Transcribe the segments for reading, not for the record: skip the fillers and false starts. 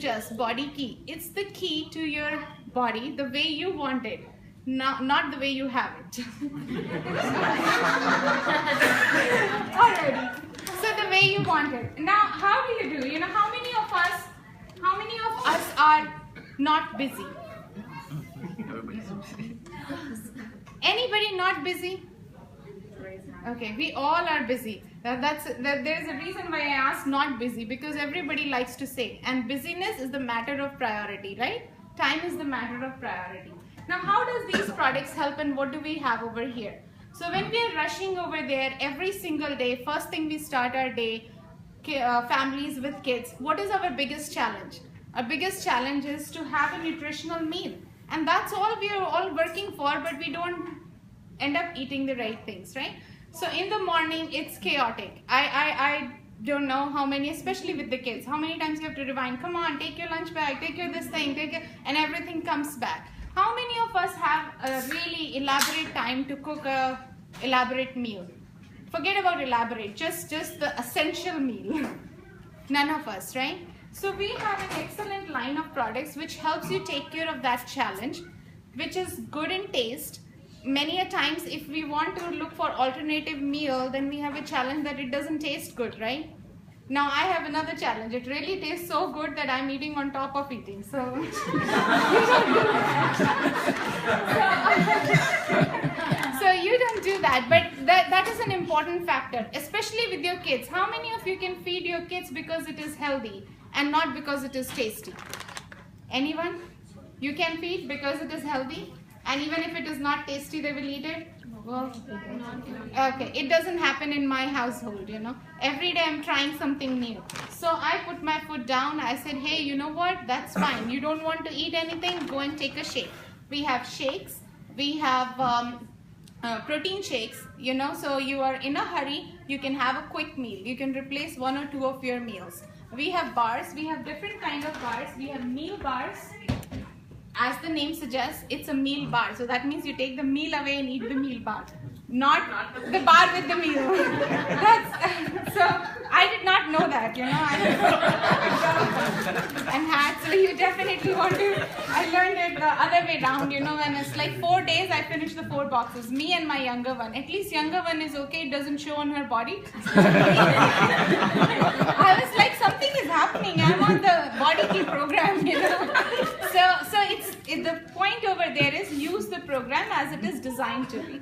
suggests, body key. It's the key to your body the way you want it, not the way you have it. Alrighty. So the way you want it. Now, how do you do? You know, how many of us are not busy? Anybody not busy? Okay, we all are busy. There's a reason why I asked not busy, because everybody likes to say, and busyness is the matter of priority, right? Time is the matter of priority. Now, how does these products help, and what do we have over here? So when we are rushing over there every single day, first thing we start our day, families with kids, what is our biggest challenge? Our biggest challenge is to have a nutritional meal. And that's all we are all working for, but we don't end up eating the right things, right? So in the morning, it's chaotic. I don't know how many, especially with the kids, how many times you have to rewind, come on, take your lunch bag, take your this thing, and everything comes back. How many of us have a really elaborate time to cook a elaborate meal? Forget about elaborate, just the essential meal. None of us, right? So we have an excellent line of products which helps you take care of that challenge, which is good in taste. Many a times if we want to look for alternative meal, then we have a challenge that it doesn't taste good, right? Now I have another challenge. It really tastes so good that I'm eating on top of eating. So, so you don't do that. But that is an important factor, especially with your kids. How many of you can feed your kids because it is healthy and not because it is tasty? Anyone? You can feed because it is healthy? And even if it is not tasty, they will eat it? Well, okay, it doesn't happen in my household, you know. Every day I'm trying something new. So I put my foot down. I said, hey, you know what? That's fine. You don't want to eat anything? Go and take a shake. We have shakes. We have protein shakes, you know. So you are in a hurry, you can have a quick meal. You can replace 1 or 2 of your meals. We have bars. We have different kind of bars. We have meal bars. As the name suggests, it's a meal bar. So that means you take the meal away and eat the meal bar. Not the bar with the meal. So I did not know that, you know. And hats, so you definitely want to, I learned it the other way around, you know, and it's like 4 days I finished the 4 boxes. Me and my younger one. At least younger one is okay, it doesn't show on her body. I was like, something is happening. I'm on the body key program, you know. So the point over there is use the program as it is designed to be.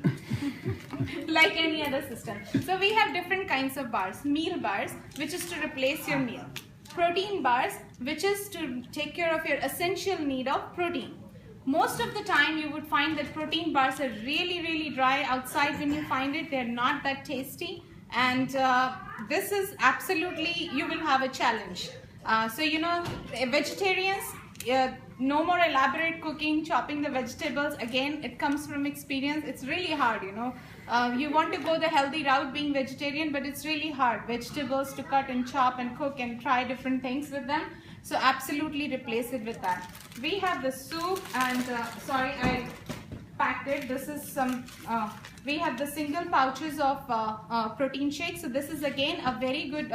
Like any other system. So we have different kinds of bars. Meal bars, which is to replace your meal. Protein bars, which is to take care of your essential need of protein. Most of the time you would find that protein bars are really, really dry outside when you find it. They're not that tasty. And this is absolutely, you will have a challenge. So, you know, vegetarians, no more elaborate cooking, chopping the vegetables. Again, it comes from experience. It's really hard, you know. You want to go the healthy route being vegetarian, but it's really hard. Vegetables to cut and chop and cook and try different things with them. So absolutely replace it with that. We have the soup and, sorry, I packed it. This is some, we have the single pouches of protein shakes. So this is again a very good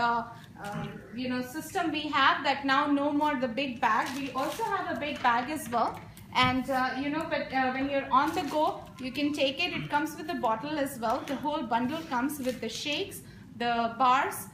you know, system we have, that now no more the big bag. We also have a big bag as well. And you know, but when you're on the go, you can take it. It comes with a bottle as well. The whole bundle comes with the shakes, the bars,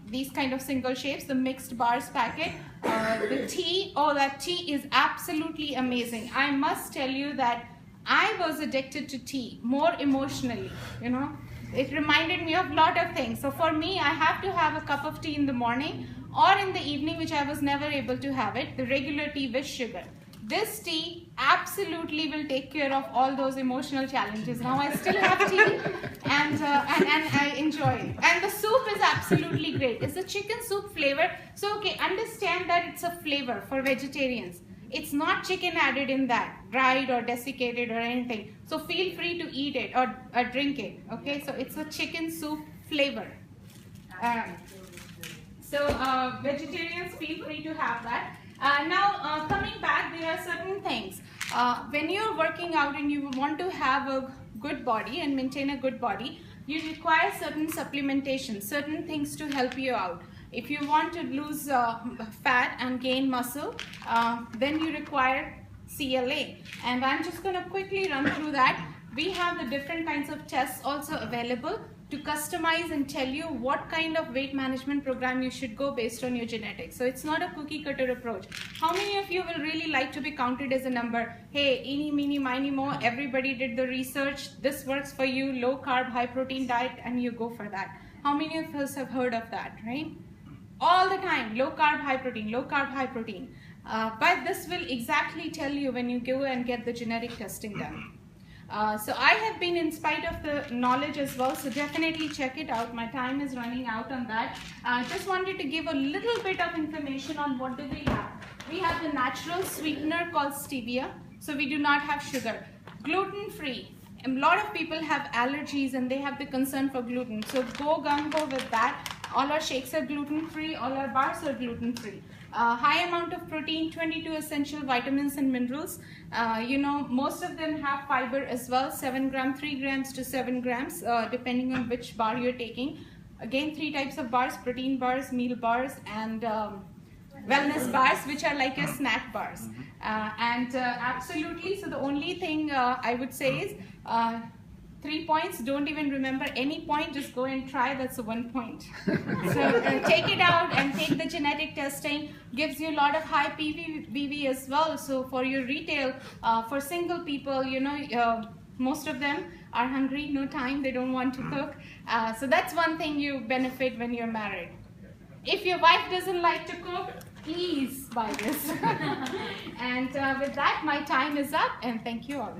these kind of single shapes, the mixed bars packet, the tea. Oh, that tea is absolutely amazing. I must tell you that I was addicted to tea more emotionally, you know. It reminded me of a lot of things. So for me, I have to have a cup of tea in the morning or in the evening, which I was never able to have it, the regular tea with sugar. This tea absolutely will take care of all those emotional challenges. Now I still have tea and I enjoy it. And the soup is absolutely great. It's a chicken soup flavor. So okay, understand that it's a flavor for vegetarians. It's not chicken added in that, dried or desiccated or anything. So feel free to eat it or drink it. Okay, so it's a chicken soup flavor. So vegetarians, feel free to have that. Now coming back, there are certain things. When you're working out and you want to have a good body and maintain a good body, you require certain supplementation, certain things to help you out. If you want to lose fat and gain muscle, then you require CLA. And I'm just going to quickly run through that. We have the different kinds of tests also available to customize and tell you what kind of weight management program you should go based on your genetics. So it's not a cookie cutter approach. How many of you will really like to be counted as a number? Hey, eeny, meeny, miny, mo, everybody did the research, this works for you, low carb, high protein diet, and you go for that. How many of us have heard of that, right? All the time, low carb, high protein, low carb, high protein. But this will exactly tell you when you go and get the genetic testing done. So I have been in spite of the knowledge as well, so definitely check it out. My time is running out on that. Just wanted to give a little bit of information on what do we have. We have the natural sweetener called stevia, so we do not have sugar. Gluten-free. A lot of people have allergies and they have the concern for gluten, so go gung-ho with that. All our shakes are gluten-free, all our bars are gluten-free. High amount of protein, 22 essential vitamins and minerals. You know, most of them have fiber as well, 7 grams, 3 grams to 7 grams, depending on which bar you're taking. Again, 3 types of bars, protein bars, meal bars, and wellness bars, which are like your snack bars. Absolutely, so the only thing I would say is, 3 points, don't even remember any point, just go and try, that's 1 point. So take it out and take the genetic testing, gives you a lot of high PVV as well. So for your retail, for single people, you know, most of them are hungry, no time, they don't want to cook. So that's one thing you benefit when you're married. If your wife doesn't like to cook, please buy this. And with that, my time is up, and thank you all.